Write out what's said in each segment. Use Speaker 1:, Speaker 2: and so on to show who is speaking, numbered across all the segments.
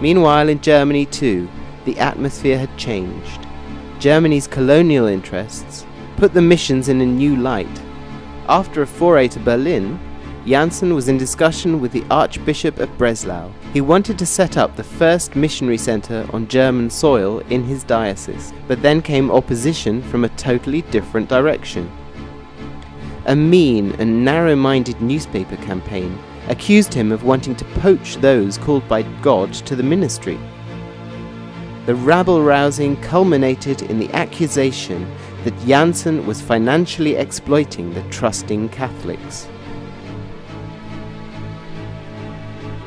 Speaker 1: Meanwhile, in Germany too, the atmosphere had changed. Germany's colonial interests put the missions in a new light. After a foray to Berlin, Jansen was in discussion with the Archbishop of Breslau. He wanted to set up the first missionary center on German soil in his diocese, but then came opposition from a totally different direction. A mean and narrow-minded newspaper campaign accused him of wanting to poach those called by God to the ministry. The rabble-rousing culminated in the accusation that Jansen was financially exploiting the trusting Catholics.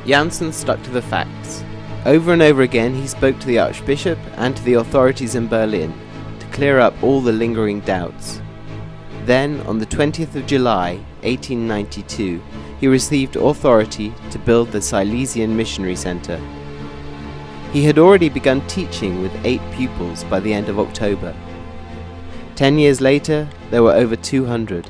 Speaker 1: Jansen stuck to the facts. Over and over again he spoke to the Archbishop and to the authorities in Berlin to clear up all the lingering doubts. Then, on the 20th of July, 1892, he received authority to build the Silesian Missionary Center. He had already begun teaching with 8 pupils by the end of October. 10 years later, there were over 200.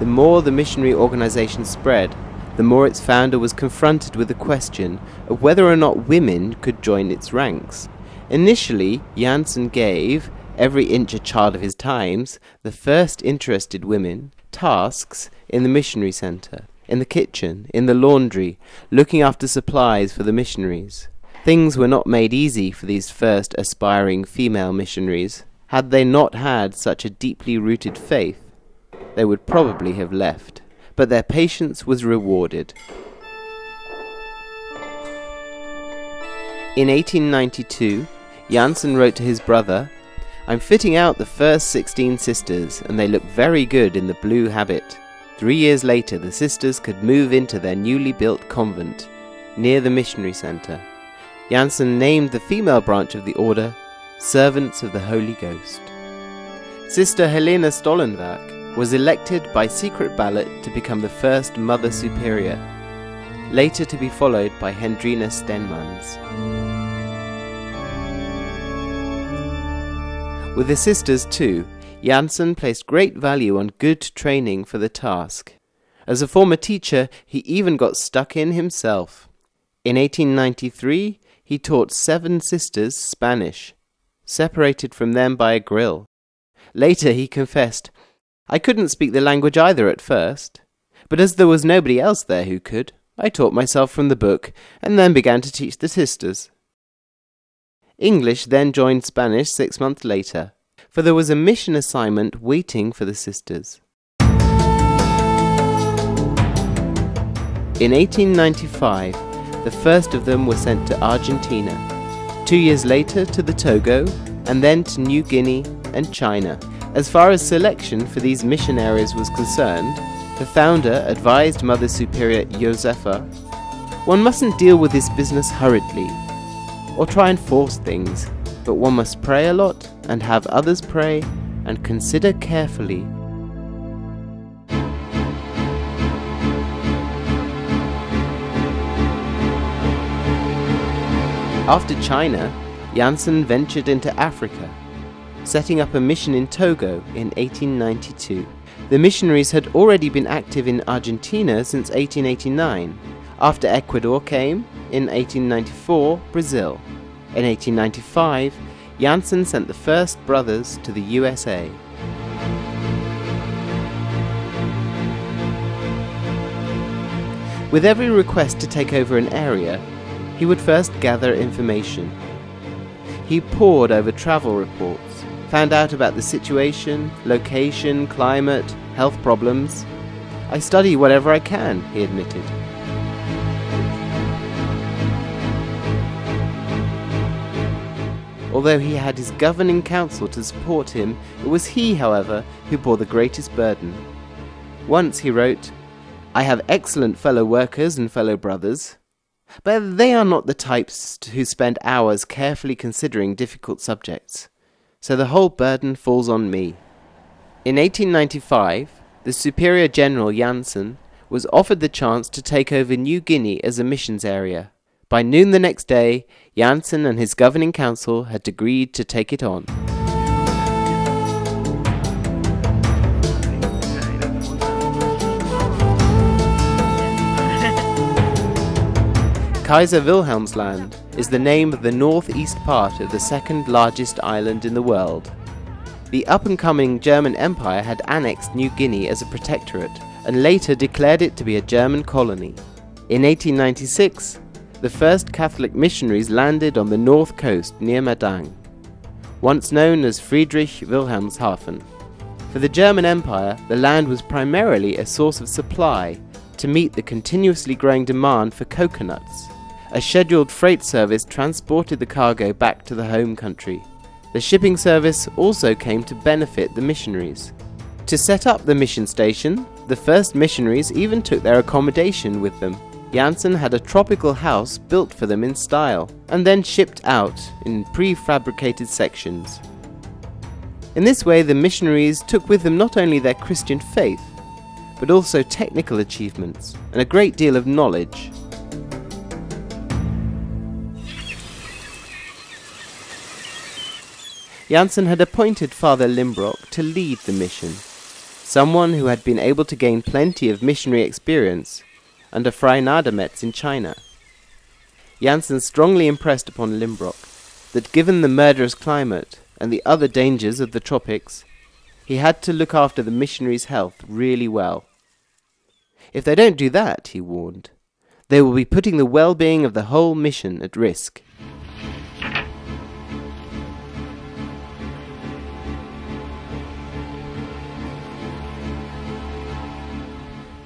Speaker 1: The more the missionary organization spread, the more its founder was confronted with the question of whether or not women could join its ranks. Initially, Jansen gave, every inch a child of his times, the first interested women, tasks in the missionary center, in the kitchen, in the laundry, looking after supplies for the missionaries. Things were not made easy for these first aspiring female missionaries. Had they not had such a deeply rooted faith, they would probably have left, but their patience was rewarded. In 1892, Jansen wrote to his brother, "I'm fitting out the first 16 sisters, and they look very good in the blue habit." 3 years later, the sisters could move into their newly built convent, near the missionary center. Jansen named the female branch of the order Servants of the Holy Ghost. Sister Helena Stollenwerk was elected by secret ballot to become the first Mother Superior, later to be followed by Hendrina Stenmans. With the sisters too, Jansen placed great value on good training for the task. As a former teacher, he even got stuck in himself. In 1893, he taught 7 sisters Spanish, separated from them by a grill. Later he confessed, "I couldn't speak the language either at first, but as there was nobody else there who could, I taught myself from the book and then began to teach the sisters." English then joined Spanish 6 months later, for there was a mission assignment waiting for the sisters. In 1895, the first of them were sent to Argentina, 2 years later to the Togo, and then to New Guinea and China. As far as selection for these mission areas was concerned, the founder advised Mother Superior Josefa, "One mustn't deal with this business hurriedly, or try and force things, but one must pray a lot, and have others pray, and consider carefully." After China, Jansen ventured into Africa, setting up a mission in Togo in 1892. The missionaries had already been active in Argentina since 1889. After Ecuador came, in 1894, Brazil. In 1895, Jansen sent the first brothers to the USA. With every request to take over an area, he would first gather information. He pored over travel reports, found out about the situation, location, climate, health problems. "I study whatever I can," he admitted. Although he had his governing council to support him, it was he, however, who bore the greatest burden. Once he wrote, "I have excellent fellow workers and fellow brothers, but they are not the types who spend hours carefully considering difficult subjects, so the whole burden falls on me." In 1895, the Superior General Jansen was offered the chance to take over New Guinea as a missions area. By noon the next day, Jansen and his governing council had agreed to take it on. Kaiser Wilhelmsland is the name of the northeast part of the second largest island in the world. The up-and-coming German Empire had annexed New Guinea as a protectorate and later declared it to be a German colony. In 1896, the first Catholic missionaries landed on the north coast near Madang, once known as Friedrich Wilhelmshaven. For the German Empire, the land was primarily a source of supply to meet the continuously growing demand for coconuts. A scheduled freight service transported the cargo back to the home country. The shipping service also came to benefit the missionaries. To set up the mission station, the first missionaries even took their accommodation with them. Jansen had a tropical house built for them in style, and then shipped out in prefabricated sections. In this way, the missionaries took with them not only their Christian faith, but also technical achievements and a great deal of knowledge. Jansen had appointed Father Limbrock to lead the mission, someone who had been able to gain plenty of missionary experience under Fray Nadametz in China. Jansen strongly impressed upon Limbrock that given the murderous climate and the other dangers of the tropics, he had to look after the missionaries' health really well. If they don't do that, he warned, they will be putting the well-being of the whole mission at risk.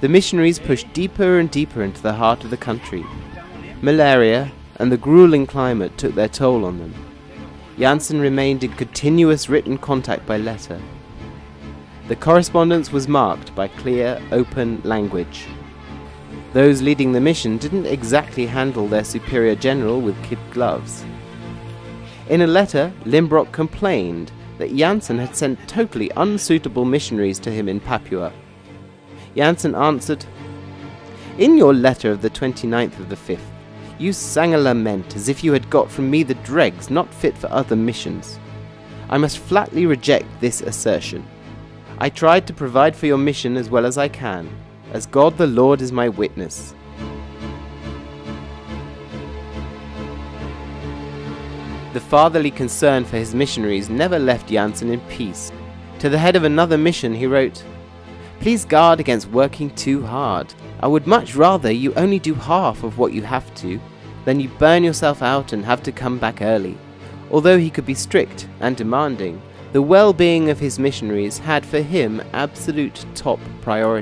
Speaker 1: The missionaries pushed deeper and deeper into the heart of the country. Malaria and the grueling climate took their toll on them. Jansen remained in continuous written contact by letter. The correspondence was marked by clear, open language. Those leading the mission didn't exactly handle their superior general with kid gloves. In a letter, Limbrock complained that Jansen had sent totally unsuitable missionaries to him in Papua. Jansen answered, "In your letter of the 29th of the 5th, you sang a lament as if you had got from me the dregs not fit for other missions. I must flatly reject this assertion. I tried to provide for your mission as well as I can, as God the Lord is my witness." The fatherly concern for his missionaries never left Jansen in peace. To the head of another mission he wrote, "Please guard against working too hard. I would much rather you only do half of what you have to, than you burn yourself out and have to come back early." Although he could be strict and demanding, the well-being of his missionaries had for him absolute top priority.